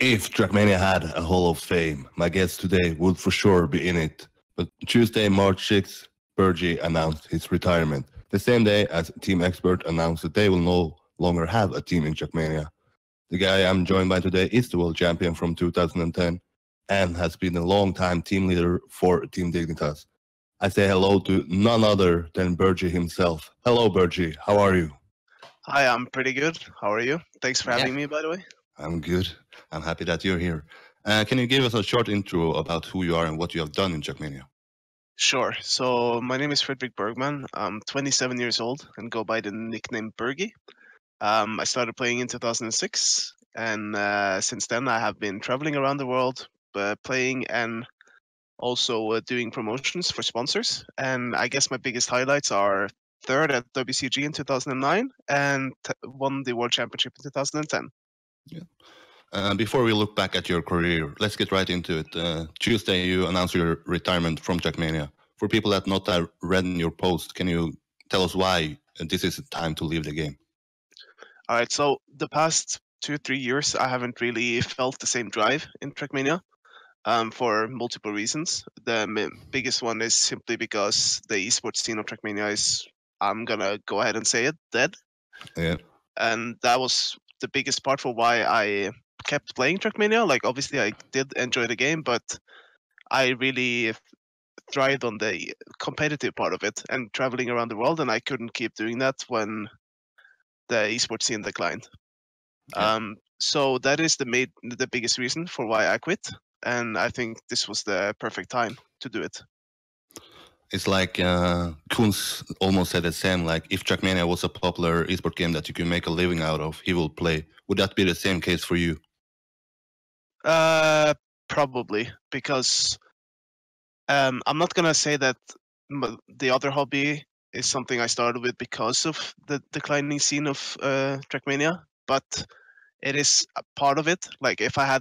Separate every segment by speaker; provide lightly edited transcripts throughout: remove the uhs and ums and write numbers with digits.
Speaker 1: If Trackmania had a Hall of Fame, my guest today would for sure be in it. But Tuesday, March 6th, Bergie announced his retirement, the same day as Team Expert announced that they will no longer have a team in Trackmania. The guy I'm joined by today is the world champion from 2010 and has been a long-time team leader for Team Dignitas. I say hello to none other than Bergie himself. Hello, Bergie. How are you?
Speaker 2: Hi, I'm pretty good. How are you? Thanks for having me, by the way.
Speaker 1: I'm good. I'm happy that you're here. Can you give us a short intro about who you are and what you have done in Trackmania?
Speaker 2: Sure. So my name is Fredrik Bergman. I'm 27 years old and go by the nickname Burgi. I started playing in 2006, and since then I have been traveling around the world, playing and also doing promotions for sponsors. And I guess my biggest highlights are third at WCG in 2009 and won the World Championship in 2010.
Speaker 1: Yeah. Before we look back at your career, let's get right into it. Tuesday, you announced your retirement from Trackmania. For people that not have read your post, can you tell us why this is the time to leave the game?
Speaker 2: All right, so the past 2-3 years, I haven't really felt the same drive in Trackmania for multiple reasons. The biggest one is simply because the esports scene of Trackmania is, I'm gonna go ahead and say it, dead.
Speaker 1: Yeah.
Speaker 2: And that was the biggest part for why I kept playing Trackmania. Like, obviously, I did enjoy the game, but I really thrived on the competitive part of it and traveling around the world, and I couldn't keep doing that when the esports scene declined.
Speaker 1: Yeah.
Speaker 2: So that is the biggest reason for why I quit, and I think this was the perfect time to do it.
Speaker 1: It's like Kunz almost said the same, like if Trackmania was a popular esport game that you can make a living out of, he will play. Would that be the same case for you?
Speaker 2: Probably, because I'm not gonna say that the other hobby is something I started with because of the declining scene of Trackmania, but it is a part of it. Like, if I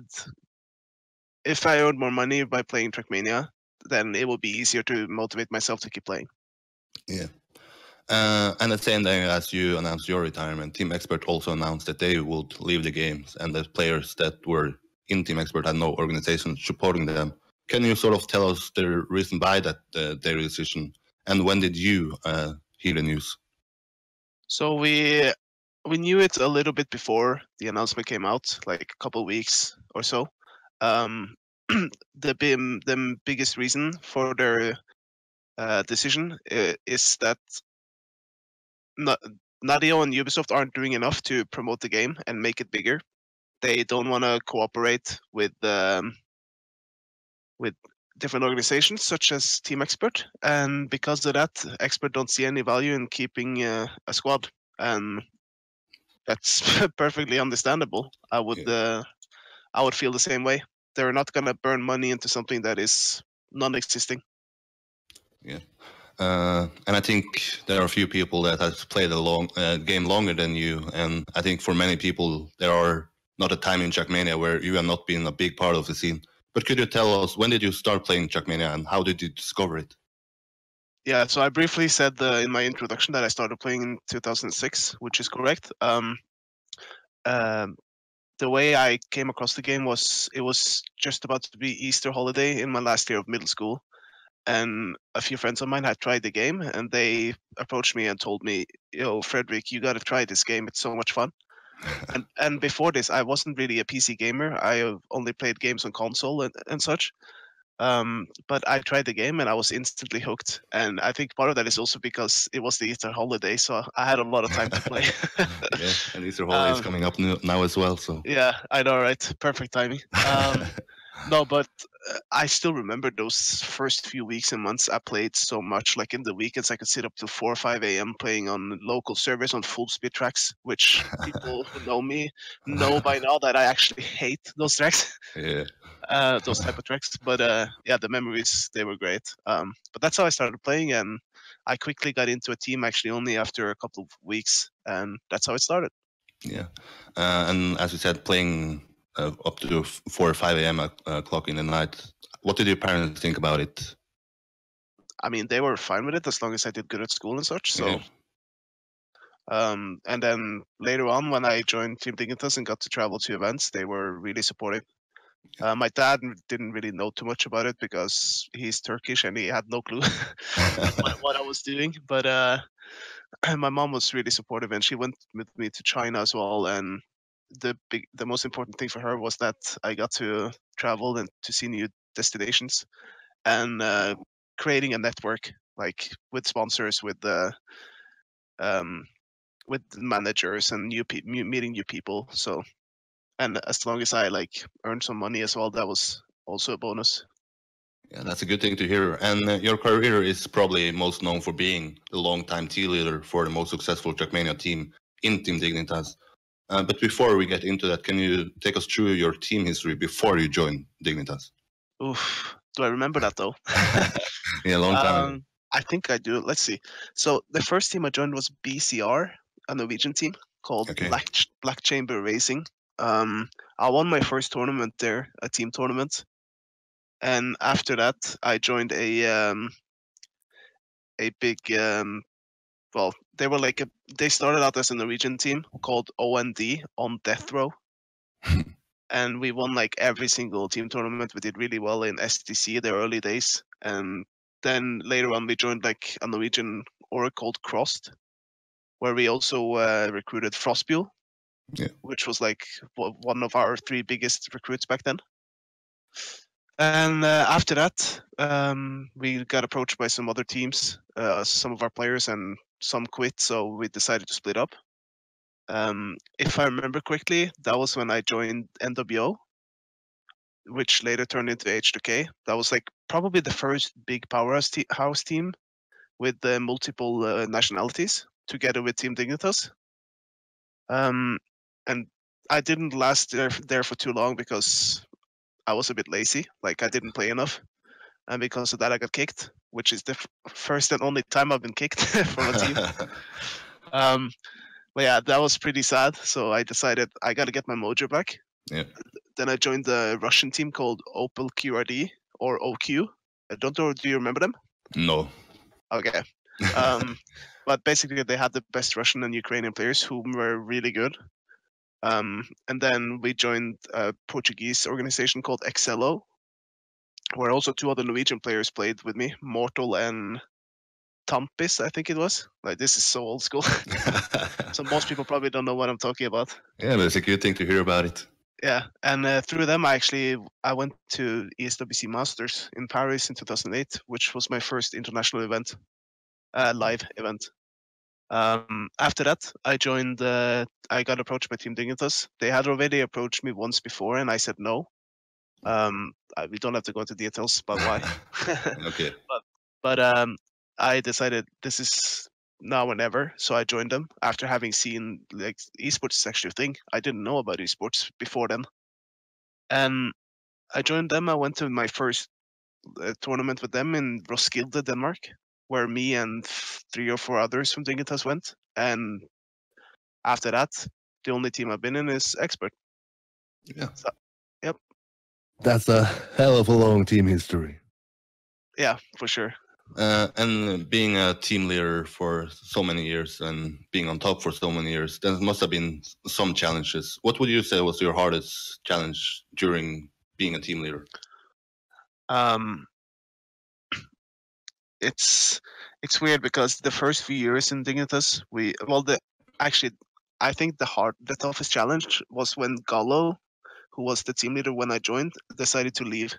Speaker 2: earned more money by playing Trackmania, then it would be easier to motivate myself to keep playing.
Speaker 1: Yeah. And the same day as you announced your retirement, Team Expert also announced that they would leave the games, and the players that were in Team Expert had no organization supporting them. Can you sort of tell us the reason why that their decision, and when did you hear the news?
Speaker 2: So we knew it a little bit before the announcement came out, like a couple of weeks or so. The biggest reason for their decision is that Nadio and Ubisoft aren't doing enough to promote the game and make it bigger. They don't want to cooperate with different organizations such as Team Expert, and because of that, Expert don't see any value in keeping a squad, and that's perfectly understandable. I would feel the same way. They're not gonna burn money into something that is non-existing.
Speaker 1: Yeah. And I think there are a few people that have played a game longer than you, and I think for many people there are not a time in Trackmania where you have not been a big part of the scene. But could you tell us, when did you start playing Trackmania and how did you discover it?
Speaker 2: Yeah, so I briefly said in my introduction that I started playing in 2006, which is correct. The way I came across the game was, it was just about to be Easter holiday in my last year of middle school, and a few friends of mine had tried the game, and they approached me and told me, "Yo, Fredrik, you got to try this game. It's so much fun." and before this, I wasn't really a PC gamer. I only played games on console and such. But I tried the game and I was instantly hooked. And I think part of that is also because it was the Easter holiday, so I had a lot of time to play.
Speaker 1: Yeah, and Easter holiday is coming up now as well. So
Speaker 2: yeah, I know, right? Perfect timing. No, but I still remember those first few weeks and months. I played so much. Like, in the weekends, I could sit up to 4 or 5 a.m. playing on local servers on full speed tracks, which people who know me know by now that I actually hate those tracks.
Speaker 1: Yeah.
Speaker 2: Those type of tracks. But yeah, the memories, they were great. But that's how I started playing, and I quickly got into a team actually only after a couple of weeks, and that's how it started.
Speaker 1: Yeah, and as you said, playing up to 4 or 5 a.m. O'clock in the night. What did your parents think about it?
Speaker 2: I mean, they were fine with it as long as I did good at school and such. So, And then later on, when I joined Team Dignitas and got to travel to events, they were really supportive. My dad didn't really know too much about it because he's Turkish and he had no clue what I was doing. But my mom was really supportive, and she went with me to China as well. And the most important thing for her was that I got to travel and to see new destinations, and creating a network, like with sponsors, with managers and meeting new people. So, and as long as I like earned some money as well, that was also a bonus.
Speaker 1: Yeah, that's a good thing to hear. And your career is probably most known for being the long-time team leader for the most successful Trackmania team in Team Dignitas. But before we get into that, can you take us through your team history before you joined Dignitas?
Speaker 2: Oof, do I remember that though?
Speaker 1: Yeah, a long time.
Speaker 2: I think I do. Let's see. So the first team I joined was BCR, a Norwegian team called
Speaker 1: Okay.
Speaker 2: Black Chamber Racing. I won my first tournament there, a team tournament, and after that I joined a big well, they were like they started out as a Norwegian team called OND, On Death Row. And we won like every single team tournament. We did really well in STC the early days, and then later on we joined like a Norwegian org called Crossed, where we also recruited Frostbule,
Speaker 1: Yeah.
Speaker 2: which was like one of our 3 biggest recruits back then. And after that, we got approached by some other teams, some of our players, and some quit, so we decided to split up. If I remember correctly, that was when I joined NWO, which later turned into H2K. That was like probably the first big powerhouse house team with multiple nationalities together with Team Dignitas. And I didn't last there for too long because I was a bit lazy. Like I didn't play enough, and because of that, I got kicked, which is the first and only time I've been kicked from a team. But yeah, that was pretty sad. So I decided I got to get my mojo back.
Speaker 1: Yeah.
Speaker 2: Then I joined the Russian team called Opel QRD or OQ. I don't know. Do you remember them?
Speaker 1: No.
Speaker 2: Okay. But basically, they had the best Russian and Ukrainian players who were really good. And then we joined a Portuguese organization called Excello, where also 2 other Norwegian players played with me, Mortal and Tampis, I think it was. Like this is so old school. So most people probably don't know what I'm talking about.
Speaker 1: Yeah, but it's a good thing to hear about it.
Speaker 2: Yeah, and through them, I went to ESWC Masters in Paris in 2008, which was my first international event, live event. After that, I joined. I got approached by Team Dignitas. They had already approached me once before, and I said no. We don't have to go into details about why.
Speaker 1: Okay.
Speaker 2: But I decided this is now or never, so I joined them after having seen like esports is actually a thing. I didn't know about esports before then, and I joined them. I went to my first tournament with them in Roskilde, Denmark, where me and 3 or 4 others from Dignitas went. And after that, the only team I've been in is Expert.
Speaker 1: Yeah.
Speaker 2: So, yep.
Speaker 1: That's a hell of a long team history.
Speaker 2: Yeah, for sure.
Speaker 1: And being a team leader for so many years and being on top for so many years, there must have been some challenges. What would you say was your hardest challenge during being a team leader?
Speaker 2: It's weird because the first few years in Dignitas, I think the toughest challenge was when Gallo, who was the team leader when I joined, decided to leave.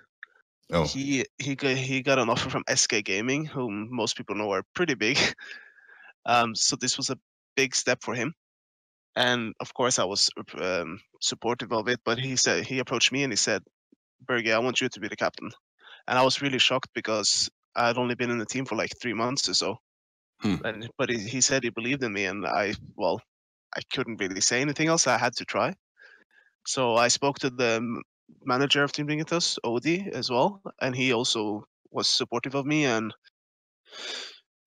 Speaker 1: Oh.
Speaker 2: He got an offer from SK Gaming, whom most people know are pretty big. So this was a big step for him, and of course I was supportive of it. But he approached me and he said, "Bergie, I want you to be the captain," and I was really shocked because I'd only been in the team for like 3 months or so. But he said he believed in me, and I couldn't really say anything else. I had to try. So I spoke to the manager of Team Dignitas, Odie, as well, and he also was supportive of me. And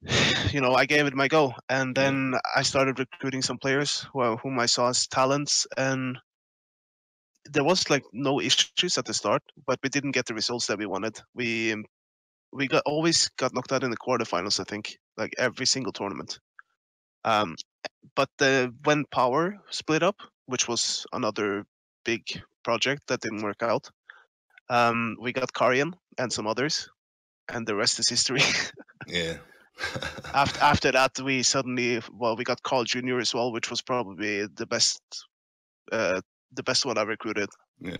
Speaker 2: I gave it my go. And then I started recruiting some players whom I saw as talents, and there was like no issues at the start, but we didn't get the results that we wanted. We always got knocked out in the quarterfinals, I think, like every single tournament. But when Power split up, which was another big project that didn't work out, we got Karian and some others, and the rest is history.
Speaker 1: Yeah.
Speaker 2: After that, we got CarlJr as well, which was probably the best one I recruited.
Speaker 1: Yeah.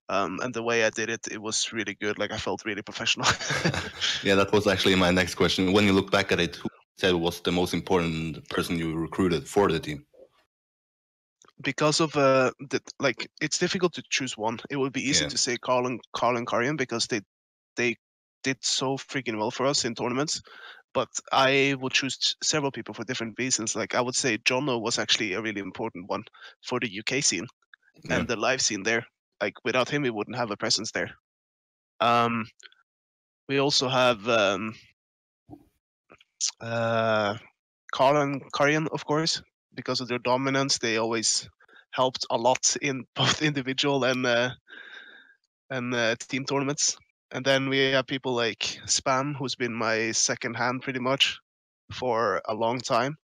Speaker 2: And the way I did it, it was really good. Like I felt really professional.
Speaker 1: Yeah, that was actually my next question. When you look back at it, who said was the most important person you recruited for the team?
Speaker 2: Because of it's difficult to choose one. It would be easy to say Carl and Karian because they did so freaking well for us in tournaments. But I would choose several people for different reasons. Like I would say Jono was actually a really important one for the UK scene and the live scene there. Like without him, we wouldn't have a presence there. We also have Carl and Karian, of course, because of their dominance. They always helped a lot in both individual and team tournaments. And then we have people like Spam, who's been my second hand pretty much for a long time.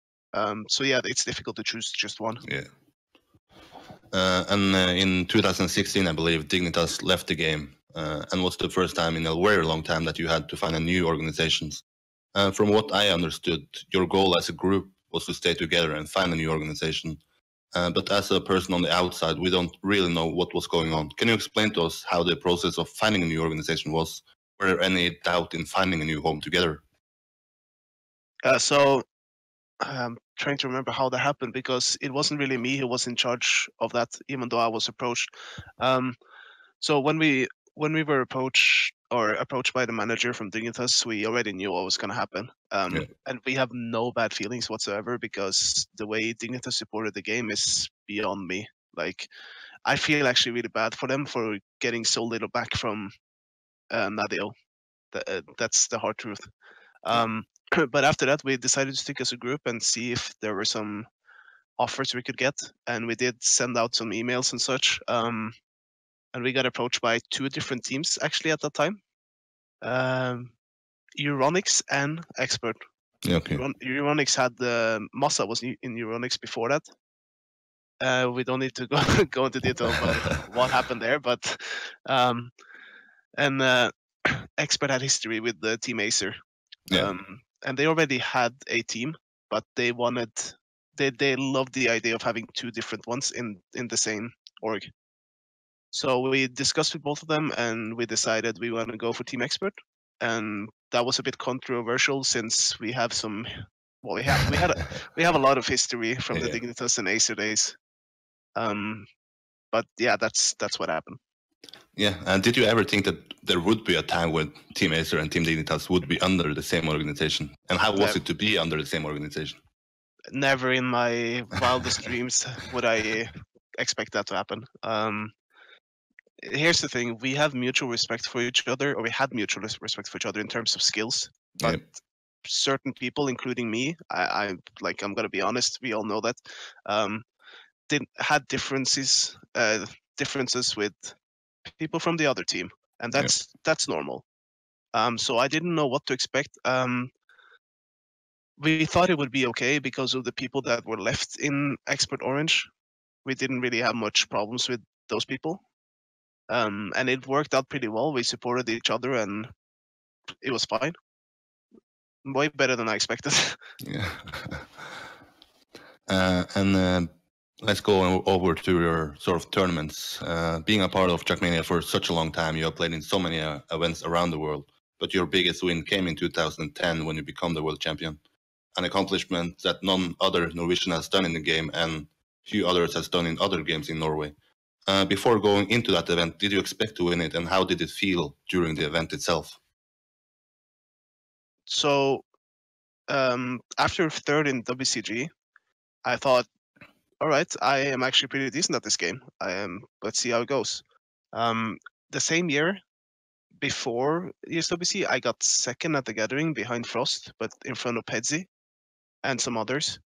Speaker 2: So yeah, it's difficult to choose just one.
Speaker 1: Yeah. And in 2016, I believe Dignitas left the game, and was the first time in a very long time that you had to find a new organization. From what I understood, your goal as a group was to stay together and find a new organization. But as a person on the outside, we don't really know what was going on. Can you explain to us how the process of finding a new organization was? Were there any doubt in finding a new home together?
Speaker 2: So I'm trying to remember how that happened because it wasn't really me who was in charge of that, even though I was approached. So when we were approached by the manager from Dignitas, we already knew what was going to happen. And we have no bad feelings whatsoever because the way Dignitas supported the game is beyond me. Like, I feel actually really bad for them for getting so little back from Nadio. That's the hard truth. But after that, we decided to stick as a group and see if there were some offers we could get. And we did send out some emails and such. And we got approached by 2 different teams actually at that time. Euronics and Expert.
Speaker 1: Okay.
Speaker 2: Euronics had Massa was in Euronics before that. We don't need to go into detail about what happened there, but Expert had history with the Team Acer. And they already had a team, but they loved the idea of having 2 different ones in the same org. So we discussed with both of them, and we decided we want to go for Team Expert, and that was a bit controversial since we have we have a lot of history from the Dignitas and Acer days. But yeah, that's what happened.
Speaker 1: Yeah, and did you ever think that there would be a time when Team Acer and Team Dignitas would be under the same organization? And how was it to be under the same organization?
Speaker 2: Never in my wildest dreams would I expect that to happen. Here's the thing: we have mutual respect for each other, or we had mutual respect for each other in terms of skills. But certain people, including me, I'm gonna be honest. We all know that had differences with people from the other team, and that's normal. So I didn't know what to expect. We thought it would be okay because of the people that were left in Expert Orange. We didn't really have much problems with those people. And it worked out pretty well. We supported each other, and it was fine. Way better than I expected.
Speaker 1: Yeah. Let's go over to your sort of tournaments. Being a part of Trackmania for such a long time, you have played in so many events around the world. But your biggest win came in 2010 when you became the world champion. An accomplishment that none other Norwegian has done in the game and few others has done in other games in Norway. Before going into that event, did you expect to win it, and how did it feel during the event itself?
Speaker 2: So, after 3rd in WCG, I thought, all right, I am actually pretty decent at this game. Let's see how it goes. The same year, before ESWC, I got 2nd at the gathering behind Frost, but in front of Pedzi and some others.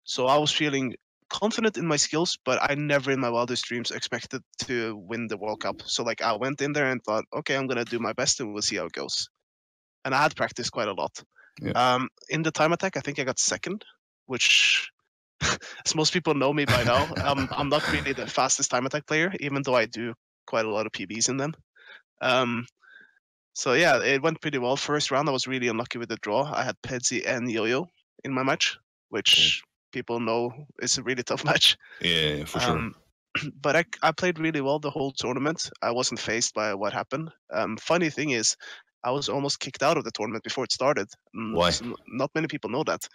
Speaker 2: So I was feeling confident in my skills, but I never in my wildest dreams expected to win the World Cup. So I went in there and thought, okay, I'm gonna do my best and we'll see how it goes. And I had practiced quite a lot. In the time attack, I think I got 2nd, which as most people know me by now, I'm not really the fastest time attack player, even though I do quite a lot of PBs in them. So yeah, it went pretty well. First round, I was really unlucky with the draw. I had Pedzi and Yo-Yo in my match, which people know is a really tough match.
Speaker 1: Yeah, for sure.
Speaker 2: But I played really well the whole tournament. I wasn't phased by what happened. Funny thing is, I was almost kicked out of the tournament before it started.
Speaker 1: Why?
Speaker 2: So not many people know that.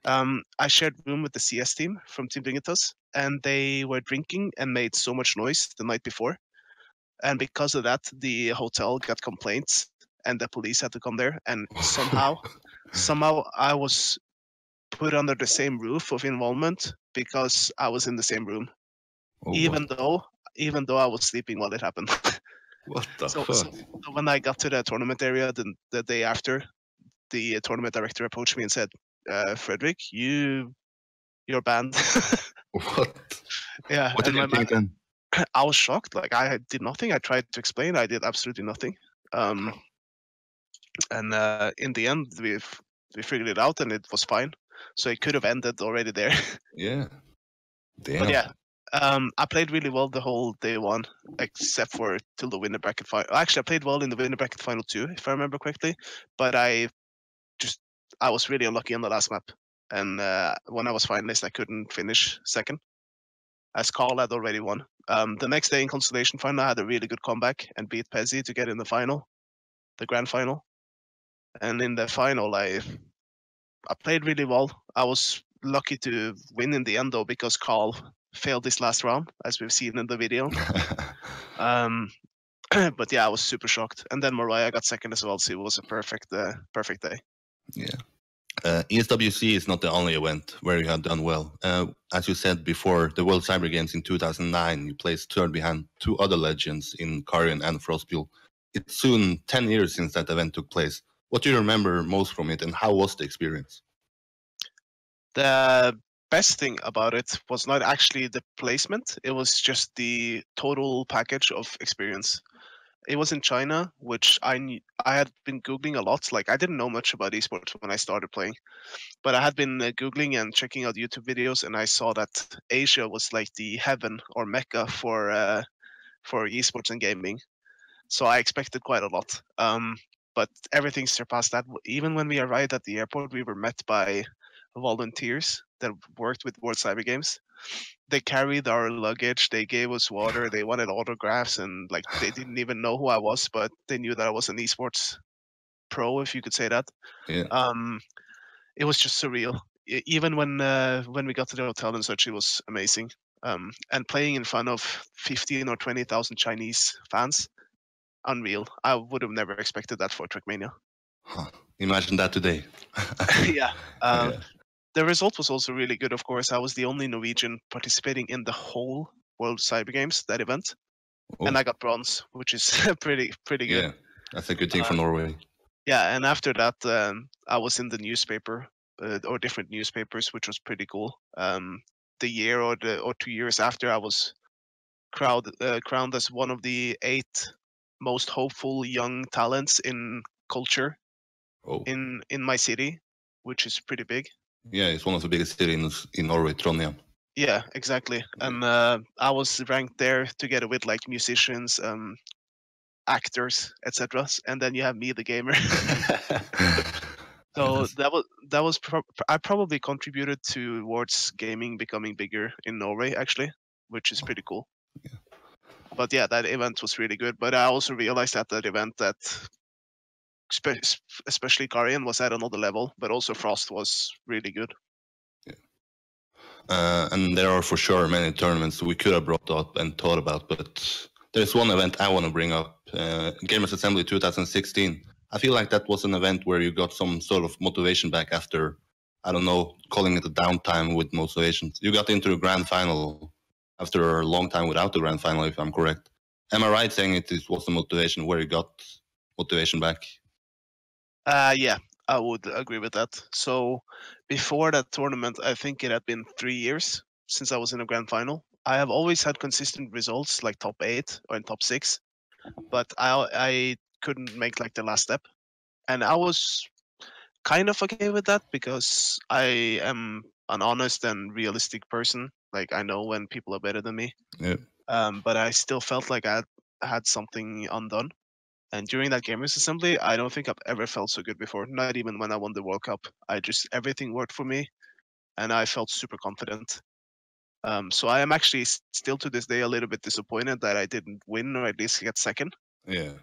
Speaker 2: I shared room with the CS team from Team Dignitas, and they were drinking and made so much noise the night before. And because of that, the hotel got complaints, and the police had to come there. And somehow I was put under the same roof of involvement because I was in the same room, even though I was sleeping while it happened.
Speaker 1: What the
Speaker 2: so
Speaker 1: fuck?
Speaker 2: when I got to the tournament area the day after, the tournament director approached me and said, Frederick, you're banned.
Speaker 1: What?
Speaker 2: Yeah.
Speaker 1: What did you think then?
Speaker 2: I was shocked. Like, I did nothing. I tried to explain. I did absolutely nothing. And in the end, we figured it out, and it was fine. So it could have ended already there.
Speaker 1: Yeah. Damn.
Speaker 2: But yeah, I played really well the whole day one, except for till the winner bracket final. Actually, I played well in the winner bracket final too, if I remember correctly. But I was really unlucky on the last map. And when I was finalist, I couldn't finish second, as Carl had already won. The next day in consolation final, I had a really good comeback and beat Pezzi to get in the final, the grand final. And in the final, I played really well. I was lucky to win in the end, though, because Carl failed this last round, as we've seen in the video. But yeah, I was super shocked. And then Mariah got second as well, so it was a perfect day.
Speaker 1: Yeah. ESWC is not the only event where you have done well. As you said before, the World Cyber Games in 2009, you placed third behind two other legends in Karian and Frostbill. It's soon 10 years since that event took place. What do you remember most from it, and how was the experience?
Speaker 2: The best thing about it was not actually the placement, it was just the total package of experience. It was in China, which I had been Googling a lot. Like, I didn't know much about esports when I started playing, but I had been Googling and checking out YouTube videos, and I saw that Asia was like the heaven or mecca for esports and gaming. So I expected quite a lot. But everything surpassed that. Even when we arrived at the airport, we were met by volunteers that worked with World Cyber Games. They carried our luggage, they gave us water, they wanted autographs, and like, they didn't even know who I was, but they knew that I was an esports pro, if you could say that.
Speaker 1: Yeah.
Speaker 2: It was just surreal. Even when we got to the hotel and such, it was amazing. And playing in front of 15 or 20,000 Chinese fans, unreal. I would have never expected that for Trackmania.
Speaker 1: Huh. Imagine that today.
Speaker 2: Yeah.
Speaker 1: Yeah.
Speaker 2: The result was also really good, of course. I was the only Norwegian participating in the whole World Cyber Games, that event.
Speaker 1: Oh.
Speaker 2: And I got bronze, which is pretty good.
Speaker 1: Yeah, that's a good thing for Norway.
Speaker 2: Yeah, and after that, I was in the newspaper, or different newspapers, which was pretty cool. The year or 2 years after, I was crowned as one of the 8 most hopeful young talents in culture in my city, which is pretty big.
Speaker 1: Yeah, it's one of the biggest cities in Norway, Trondheim.
Speaker 2: Yeah, exactly. And I was ranked there together with like musicians, actors, etc. And then you have me, the gamer. So I probably contributed towards gaming becoming bigger in Norway, actually, which is pretty cool.
Speaker 1: Yeah.
Speaker 2: But yeah, that event was really good. But I also realized at that event that especially Karian was at another level, but also Frost was really good.
Speaker 1: Yeah. And there are for sure many tournaments we could have brought up and thought about, but there's one event I want to bring up, Gamers Assembly 2016. I feel like that was an event where you got some sort of motivation back after, I don't know, calling it a downtime with motivation. You got into the grand final after a long time without the grand final, if I'm correct. Am I right saying it was the motivation where you got motivation back?
Speaker 2: Yeah, I would agree with that. So before that tournament, I think it had been 3 years since I was in a grand final. I have always had consistent results, like top 8 or in top 6, but I couldn't make like the last step. And I was kind of okay with that because I am an honest and realistic person. Like, I know when people are better than me.
Speaker 1: Yeah.
Speaker 2: But I still felt like I had something undone. And during that gamers assembly, I don't think I've ever felt so good before. Not even when I won the World Cup. Everything worked for me, and I felt super confident. So I am actually still to this day a little bit disappointed that I didn't win or at least get second.
Speaker 1: Yeah.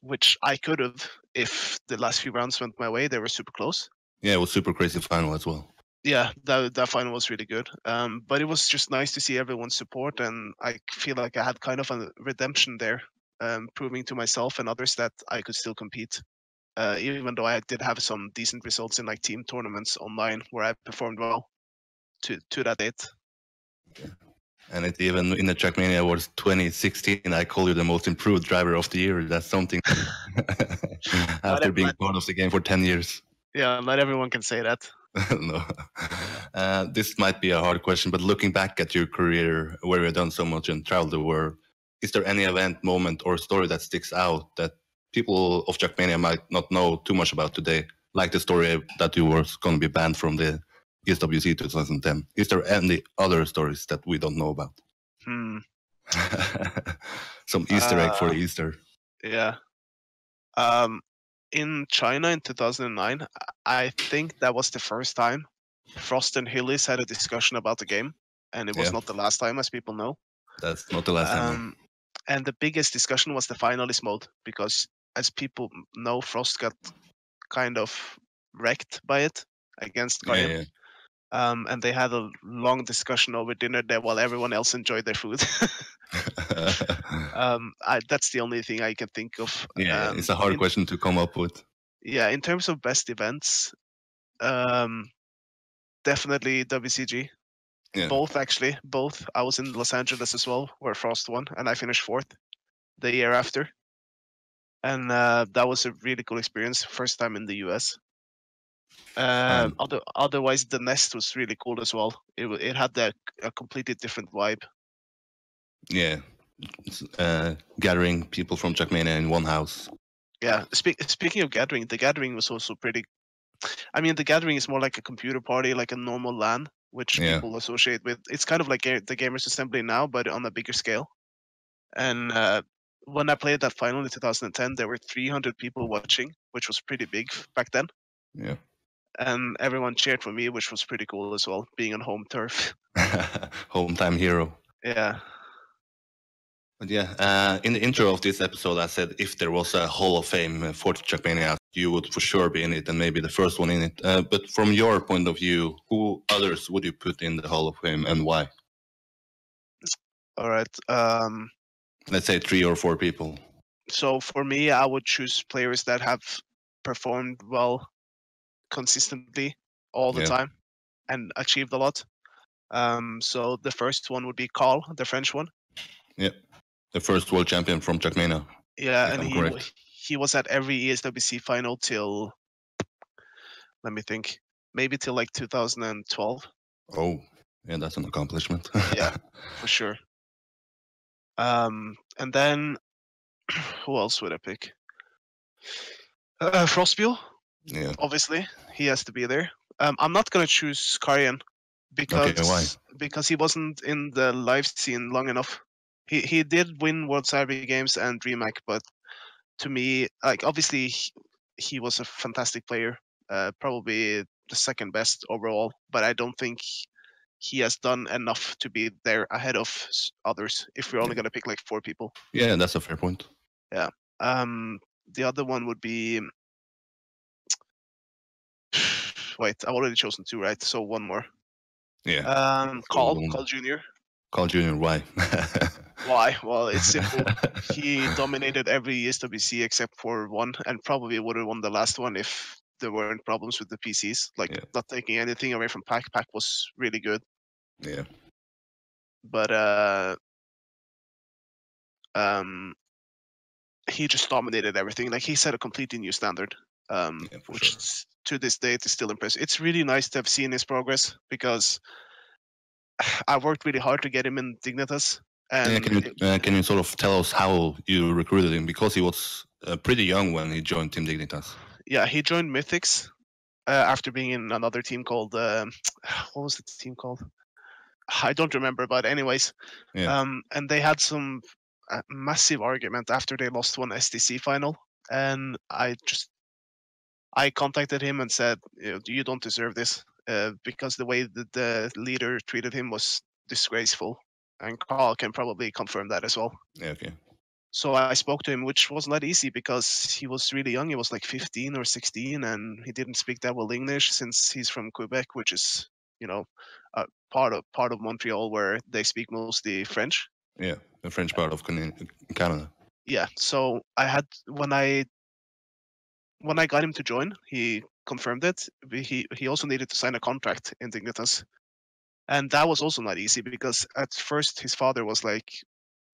Speaker 2: Which I could have if the last few rounds went my way. They were super close.
Speaker 1: Yeah, it was super crazy final as well.
Speaker 2: Yeah, that final was really good. But it was just nice to see everyone's support, and I feel like I had kind of a redemption there, proving to myself and others that I could still compete. Even though I did have some decent results in like team tournaments online where I performed well to that date.
Speaker 1: And it even in the Trackmania Awards 2016, I call you the most improved driver of the year. That's something after being part of the game for 10 years.
Speaker 2: Yeah, not everyone can say that.
Speaker 1: No. This might be a hard question, but looking back at your career where you've done so much and traveled the world, is there any event, moment, or story that sticks out that people of Trackmania might not know too much about today? Like the story that you were going to be banned from the ESWC 2010. Is there any other stories that we don't know about? Some Easter egg for Easter.
Speaker 2: Yeah. In China in 2009, I think that was the first time Frost and Hillis had a discussion about the game, and it was not the last time, as people know.
Speaker 1: That's not the last time.
Speaker 2: And the biggest discussion was the finalist mode, because as people know, Frost got kind of wrecked by it against CarlJr. And they had a long discussion over dinner there while everyone else enjoyed their food. That's the only thing I can think of.
Speaker 1: Yeah, it's a hard question to come up with.
Speaker 2: Yeah, in terms of best events, definitely WCG.
Speaker 1: Yeah.
Speaker 2: Both, actually. Both. I was in Los Angeles as well, where Frost won, and I finished 4th the year after. And that was a really cool experience. First time in the US. Otherwise, the Nest was really cool as well. It had a completely different vibe.
Speaker 1: Yeah, gathering people from Trackmania in one house.
Speaker 2: Yeah, speaking of gathering, the gathering was also pretty. I mean, the gathering is more like a computer party, like a normal LAN, which people associate with. It's kind of like the Gamers Assembly now, but on a bigger scale. And when I played that final in 2010, there were 300 people watching, which was pretty big back then.
Speaker 1: Yeah.
Speaker 2: And everyone cheered for me, which was pretty cool as well, being on home turf.
Speaker 1: Home time hero.
Speaker 2: Yeah.
Speaker 1: But yeah, in the intro of this episode, I said if there was a Hall of Fame for Trackmania, you would for sure be in it and maybe the first one in it. But from your point of view, who others would you put in the Hall of Fame and why?
Speaker 2: All right.
Speaker 1: Let's say 3 or 4 people.
Speaker 2: So for me, I would choose players that have performed well consistently all the time and achieved a lot. So the first one would be Carl, the French one.
Speaker 1: Yeah, the first world champion from Trackmania.
Speaker 2: Yeah, and he was at every ESWC final till, let me think, maybe till like 2012.
Speaker 1: Oh, yeah, that's an accomplishment.
Speaker 2: Yeah, for sure. And then, who else would I pick? Frostbill.
Speaker 1: Yeah.
Speaker 2: Obviously, he has to be there. I'm not gonna choose CarlJr because he wasn't in the live scene long enough. He did win World Cyber Games and DreamHack, but to me, like obviously he was a fantastic player, probably the second best overall. But I don't think he has done enough to be there ahead of others. If we're only gonna pick like 4 people.
Speaker 1: Yeah, that's a fair point.
Speaker 2: Yeah. The other one would be. Wait, I've already chosen 2, right? So 1 more.
Speaker 1: Yeah.
Speaker 2: CarlJr.
Speaker 1: CarlJr, why?
Speaker 2: Why? Well, it's simple. He dominated every ESWC except for 1, and probably would have won the last one if there weren't problems with the PCs. Like, not taking anything away from Pac. Pac was really good.
Speaker 1: Yeah.
Speaker 2: But he just dominated everything. Like, he set a completely new standard, which to this date is still impressive. It's really nice to have seen his progress because I worked really hard to get him in Dignitas. And
Speaker 1: can you sort of tell us how you recruited him? Because he was pretty young when he joined Team Dignitas.
Speaker 2: Yeah, he joined Mythics after being in another team called what was the team called? I don't remember, but anyways,
Speaker 1: Yeah.
Speaker 2: and they had some massive argument after they lost one STC final, and I contacted him and said, you don't deserve this, because the way that the leader treated him was disgraceful, and Carl can probably confirm that as well.
Speaker 1: Yeah. Okay.
Speaker 2: So I spoke to him, which was not easy because he was really young. He was like 15 or 16, and he didn't speak that well English since he's from Quebec, which is, part of Montreal where they speak mostly French.
Speaker 1: Yeah, the French part of Canada.
Speaker 2: Yeah. So when I got him to join, he confirmed it. He also needed to sign a contract in Dignitas, and that was also not easy because at first his father was like,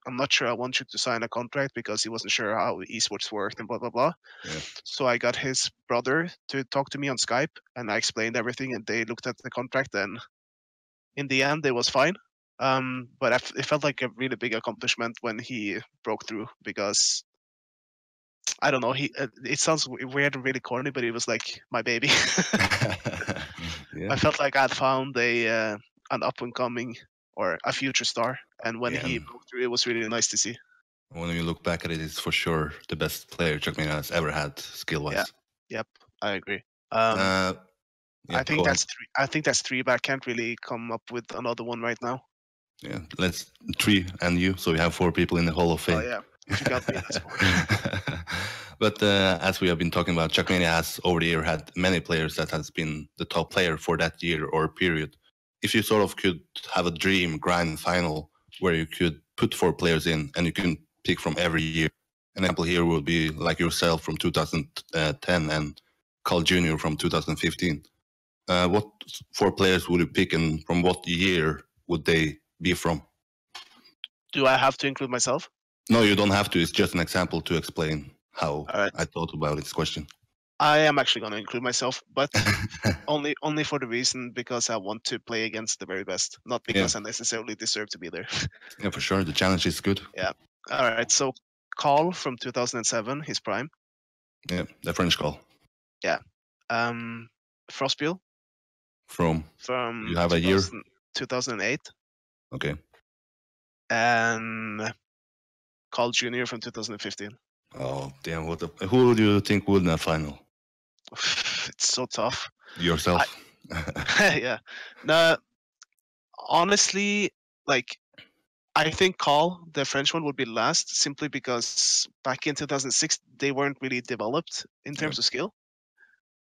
Speaker 2: I'm not sure I want you to sign a contract, because he wasn't sure how esports worked and blah, blah, blah.
Speaker 1: Yeah.
Speaker 2: So I got his brother to talk to me on Skype, and I explained everything, and they looked at the contract, and in the end, it was fine. But it felt like a really big accomplishment when he broke through, because I don't know, it sounds weird and really corny, but it was like my baby.
Speaker 1: Yeah.
Speaker 2: I felt like I'd found an up and coming or a future star, and when he broke through, it was really nice to see.
Speaker 1: When you look back at it, it's for sure the best player Trackmania has ever had, skill-wise.
Speaker 2: Yeah. Yep, I agree.
Speaker 1: Yeah,
Speaker 2: I think that's three. I think that's three, but I can't really come up with another one right now.
Speaker 1: Yeah, let's 3 and you, so we have 4 people in the Hall of Fame.
Speaker 2: Oh yeah, if you got me, that's 4.
Speaker 1: But as we have been talking about, Trackmania has over the year had many players that has been the top player for that year or period. If you sort of could have a dream grand final where you could put 4 players in and you can pick from every year, an example here would be like yourself from 2010 and CarlJr from 2015. What 4 players would you pick, and from what year would they be from?
Speaker 2: Do I have to include myself?
Speaker 1: No, you don't have to. It's just an example to explain how
Speaker 2: All right.
Speaker 1: I thought about this question.
Speaker 2: I am actually going to include myself, but only for the reason because I want to play against the very best, not because I necessarily deserve to be there.
Speaker 1: Yeah, for sure. The challenge is good.
Speaker 2: Yeah. All right. So Carl from 2007, his prime.
Speaker 1: Yeah, the French call.
Speaker 2: Yeah. Frostbill.
Speaker 1: From you have
Speaker 2: 2000,
Speaker 1: a year?
Speaker 2: 2008.
Speaker 1: Okay.
Speaker 2: And CarlJr from 2015.
Speaker 1: Oh, damn. Who do you think would win that final?
Speaker 2: It's so tough.
Speaker 1: Yourself?
Speaker 2: Yeah. No, honestly, like, I think Carl, the French one, would be last, simply because back in 2006, they weren't really developed in terms of skill.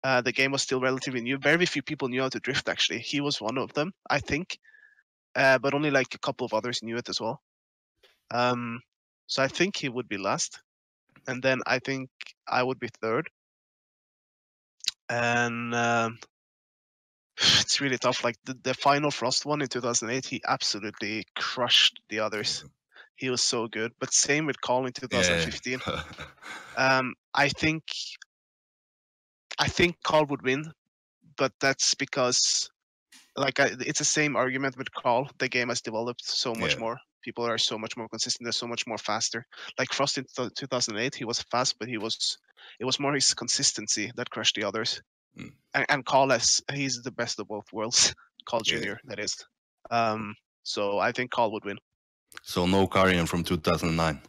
Speaker 2: The game was still relatively new. Very few people knew how to drift, actually. He was one of them, I think. But only like a couple of others knew it as well. So I think he would be last. And then I think I would be third. And it's really tough. Like the final Frost one in 2008, he absolutely crushed the others. He was so good. But same with Carl in 2015. I think Carl would win, but that's because it's the same argument with Carl. The game has developed so much more. People are so much more consistent. They're so much more faster. Like Frost in 2008, he was fast, but it was more his consistency that crushed the others. And Carl, he's the best of both worlds. CarlJr, that is. So I think Carl would win.
Speaker 1: So no Karian from 2009.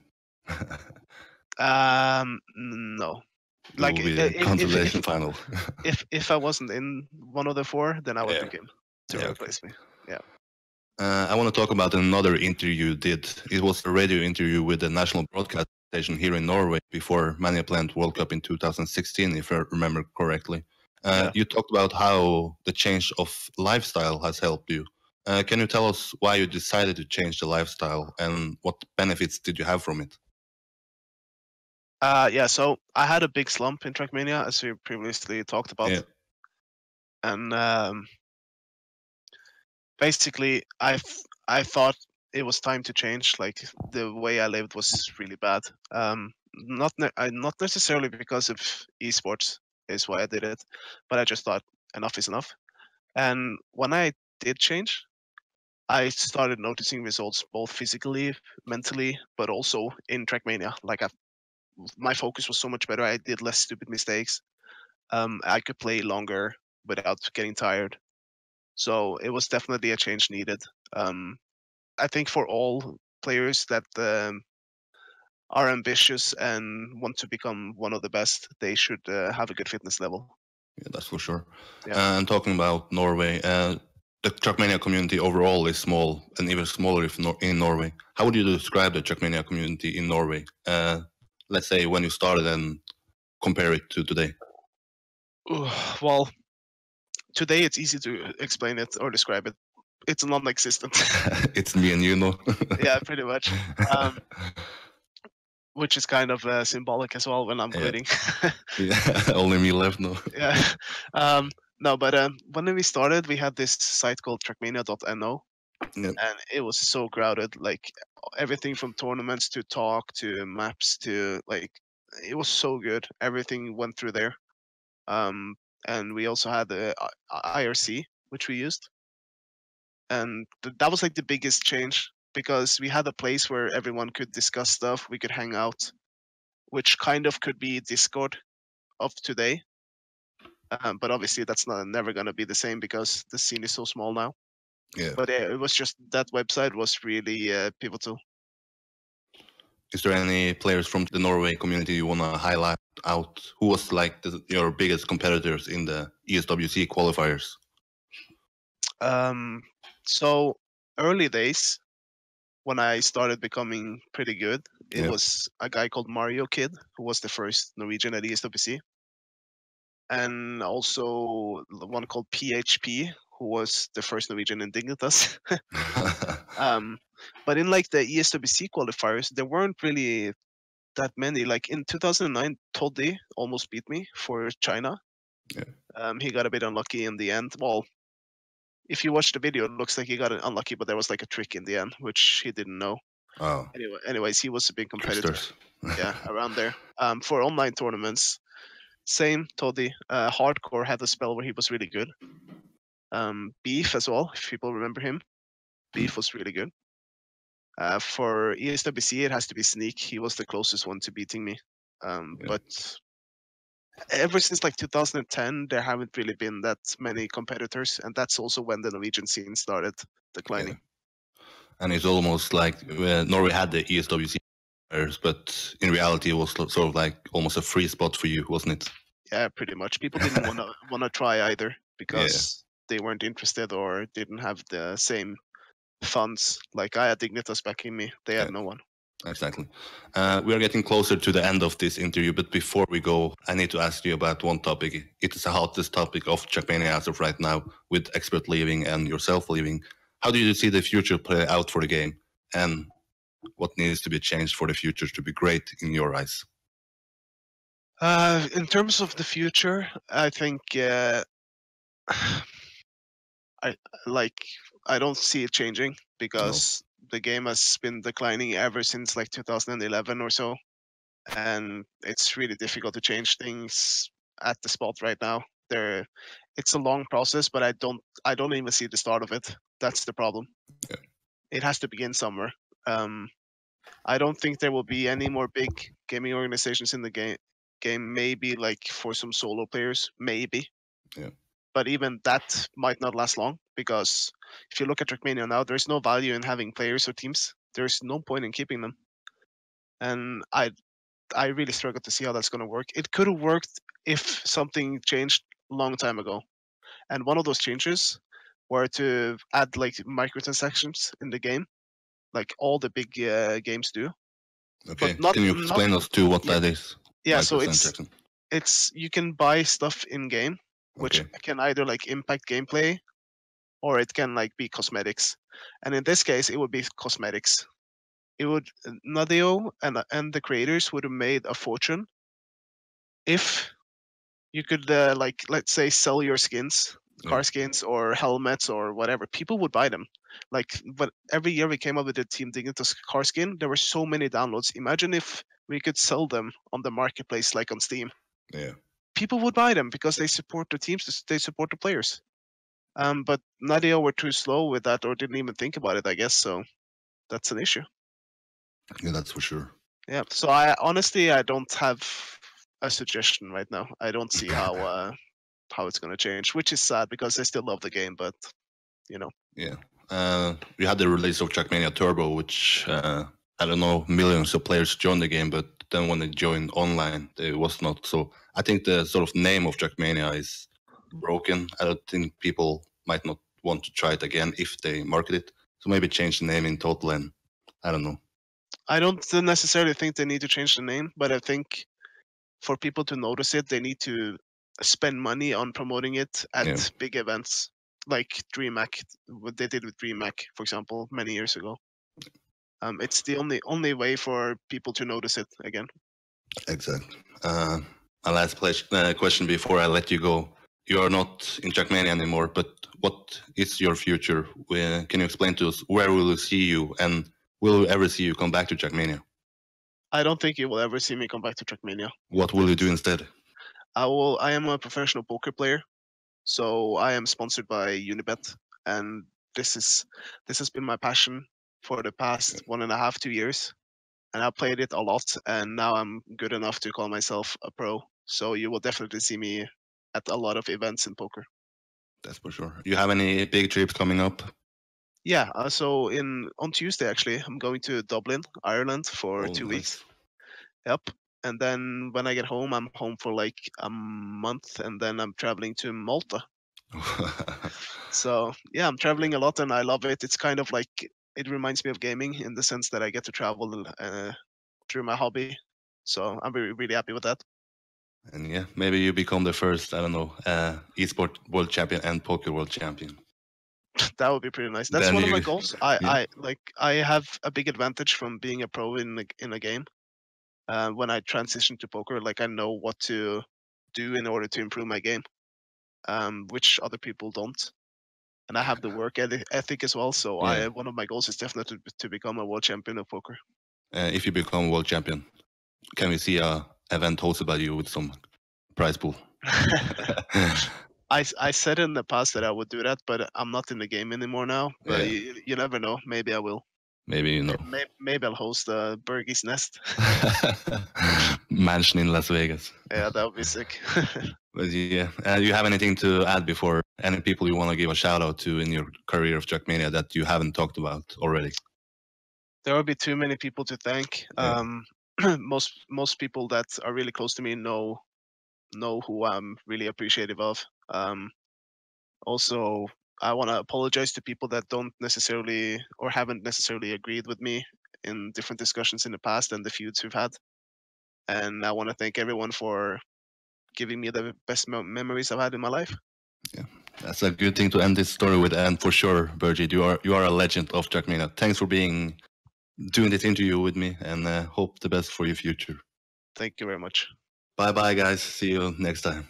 Speaker 2: No. Like
Speaker 1: consolation final.
Speaker 2: if I wasn't in one of the 4, then I would pick him to replace me. Yeah.
Speaker 1: I want to talk about another interview you did. It was a radio interview with the national broadcast station here in Norway before Mania planned World Cup in 2016, if I remember correctly. You talked about how the change of lifestyle has helped you. Can you tell us why you decided to change the lifestyle and what benefits did you have from it?
Speaker 2: Yeah, so I had a big slump in Trackmania, as we previously talked about. Yeah. And basically, I thought it was time to change. Like, the way I lived was really bad. Not necessarily because of esports is why I did it, but I just thought enough is enough. And when I did change, I started noticing results both physically, mentally, but also in Trackmania. Like, my focus was so much better. I did less stupid mistakes. I could play longer. without getting tired. So it was definitely a change needed. I think for all players that are ambitious and want to become one of the best, they should have a good fitness level.
Speaker 1: Yeah, that's for sure.
Speaker 2: Yeah.
Speaker 1: And talking about Norway, the Trackmania community overall is small and even smaller if in Norway. How would you describe the Trackmania community in Norway? Let's say when you started and compare it to today.
Speaker 2: Well, today it's easy to explain it or describe it. It's non-existent.
Speaker 1: It's me and you, no?
Speaker 2: Yeah, pretty much. Which is kind of symbolic as well when I'm quitting.
Speaker 1: Yeah, only me left, no?
Speaker 2: Yeah. No, but when we started, we had this site called Trackmania.no,
Speaker 1: Yep.
Speaker 2: and it was so crowded. Like everything from tournaments to talk to maps to like, it was so good. Everything went through there. And we also had the IRC, which we used, and that was like the biggest change because we had a place where everyone could discuss stuff. We could hang out, which kind of could be Discord of today. But obviously that's never going to be the same because the scene is so small now.
Speaker 1: Yeah.
Speaker 2: But yeah, it was just that website was really pivotal.
Speaker 1: Is there any players from the Norway community you want to highlight out? Who was like your biggest competitors in the ESWC qualifiers?
Speaker 2: So early days, when I started becoming pretty good, it was a guy called Mario Kid, who was the first Norwegian at ESWC. And also one called PHP, who was the first Norwegian in Dignitas. But in like the ESWC qualifiers, there weren't really that many. Like in 2009, Toddy almost beat me for China.
Speaker 1: Yeah.
Speaker 2: He got a bit unlucky in the end. Well, if you watch the video, it looks like he got unlucky, but there was like a trick in the end, which he didn't know.
Speaker 1: Oh.
Speaker 2: Anyways, he was a big competitor. Yeah, around there. For online tournaments, same Toddy. Hardcore had a spell where he was really good. Beef as well, if people remember him. Beef was really good. For ESWC, it has to be Sneak. He was the closest one to beating me. But ever since like 2010, there haven't really been that many competitors, and that's also when the Norwegian scene started declining.
Speaker 1: And it's almost like Norway had the ESWC players, but in reality, it was sort of like almost a free spot for you, wasn't it?
Speaker 2: Yeah, pretty much. People didn't want to try either because they weren't interested or didn't have the same funds. Like I had Dignitas backing me; they had no one.
Speaker 1: Exactly. We are getting closer to the end of this interview, but before we go, I need to ask you about one topic. It is the hottest topic of Trackmania as of right now, with Expert leaving and yourself leaving. How do you see the future play out for the game, and what needs to be changed for the future to be great in your eyes?
Speaker 2: In terms of the future, I think I don't see it changing because the game has been declining ever since like 2011 or so, and it's really difficult to change things at the spot right now. It's a long process, but I don't even see the start of it. That's the problem.
Speaker 1: Yeah.
Speaker 2: It has to begin somewhere. I don't think there will be any more big gaming organizations in the game. Maybe like for some solo players, maybe.
Speaker 1: Yeah.
Speaker 2: But even that might not last long because if you look at Trackmania now, there's no value in having players or teams. There's no point in keeping them, and I really struggle to see how that's going to work. It could have worked if something changed a long time ago, and one of those changes were to add like microtransactions in the game, like all the big games do.
Speaker 1: Okay, can you explain us to what that is?
Speaker 2: Yeah, so it's you can buy stuff in game, which can either like impact gameplay, or it can like be cosmetics. And in this case, it would be cosmetics. It would Nadeo and the creators would have made a fortune if you could like let's say sell your skins, car skins or helmets or whatever. People would buy them. Like, but every year we came up with the Team Dignitas car skin. There were so many downloads. Imagine if we could sell them on the marketplace, like on Steam.
Speaker 1: Yeah.
Speaker 2: People would buy them because they support the teams. They support the players. But Nadeo were too slow with that or didn't even think about it, I guess. So that's an issue.
Speaker 1: Yeah, that's for sure.
Speaker 2: Yeah. So I honestly don't have a suggestion right now. I don't see how how it's going to change, which is sad because I still love the game, but you know.
Speaker 1: Yeah. We had the release of Trackmania Turbo, which I don't know, millions of players joined the game, but then when they joined online, it was not. So I think the sort of name of Trackmania is broken. I don't think people might not want to try it again if they market it. So maybe change the name in total, and I don't know.
Speaker 2: I don't necessarily think they need to change the name, but I think for people to notice it, they need to spend money on promoting it at big events like DreamHack, what they did with DreamHack, for example, many years ago. It's the only way for people to notice it again.
Speaker 1: Exactly. My last question before I let you go. You are not in Trackmania anymore, but what is your future? Can you explain to us where will we see you, and will we ever see you come back to Trackmania?
Speaker 2: I don't think you will ever see me come back to Trackmania.
Speaker 1: What will you do instead?
Speaker 2: I am a professional poker player, so I am sponsored by Unibet, and this has been my passion for the past 1.5, 2 years, and I played it a lot, and now I'm good enough to call myself a pro. So you will definitely see me at a lot of events in poker.
Speaker 1: That's for sure. You have any big trips coming up?
Speaker 2: Yeah, so on Tuesday actually, I'm going to Dublin, Ireland for 2 weeks. Yep. And then when I get home, I'm home for like a month, and then I'm traveling to Malta. So yeah, I'm traveling a lot, and I love it. It's kind of like, it reminds me of gaming in the sense that I get to travel through my hobby. So I'm really, really happy with that.
Speaker 1: And yeah, maybe you become the first, I don't know, esport world champion and poker world champion.
Speaker 2: That would be pretty nice. That's
Speaker 1: Then
Speaker 2: one of my
Speaker 1: you-
Speaker 2: goals.
Speaker 1: yeah.
Speaker 2: I have a big advantage from being a pro in a game. When I transition to poker, like I know what to do in order to improve my game, which other people don't. And I have the work ethic as well. So
Speaker 1: Yeah.
Speaker 2: one of my goals is definitely to become a world champion of poker.
Speaker 1: If you become world champion, can we see a event hosted by you with some prize pool?
Speaker 2: I said in the past that I would do that, but I'm not in the game anymore now. But
Speaker 1: Yeah.
Speaker 2: you never know. Maybe I will.
Speaker 1: Maybe you know.
Speaker 2: Maybe I'll host Bergie's Nest.
Speaker 1: Mansion in Las Vegas.
Speaker 2: Yeah, that would be sick.
Speaker 1: But yeah, you have anything to add before? Any people you want to give a shout out to in your career of Trackmania that you haven't talked about already?
Speaker 2: There will be too many people to thank.
Speaker 1: Yeah.
Speaker 2: Most people that are really close to me know who I'm really appreciative of. Also, I want to apologize to people that don't necessarily or haven't necessarily agreed with me in different discussions in the past and the feuds we've had. And I want to thank everyone for giving me the best memories I've had in my life.
Speaker 1: Yeah, that's a good thing to end this story with. And for sure, Bergie, you are a legend of Trackmania. Thanks for doing this interview with me, and hope the best for your future.
Speaker 2: Thank you very much.
Speaker 1: Bye bye, guys. See you next time.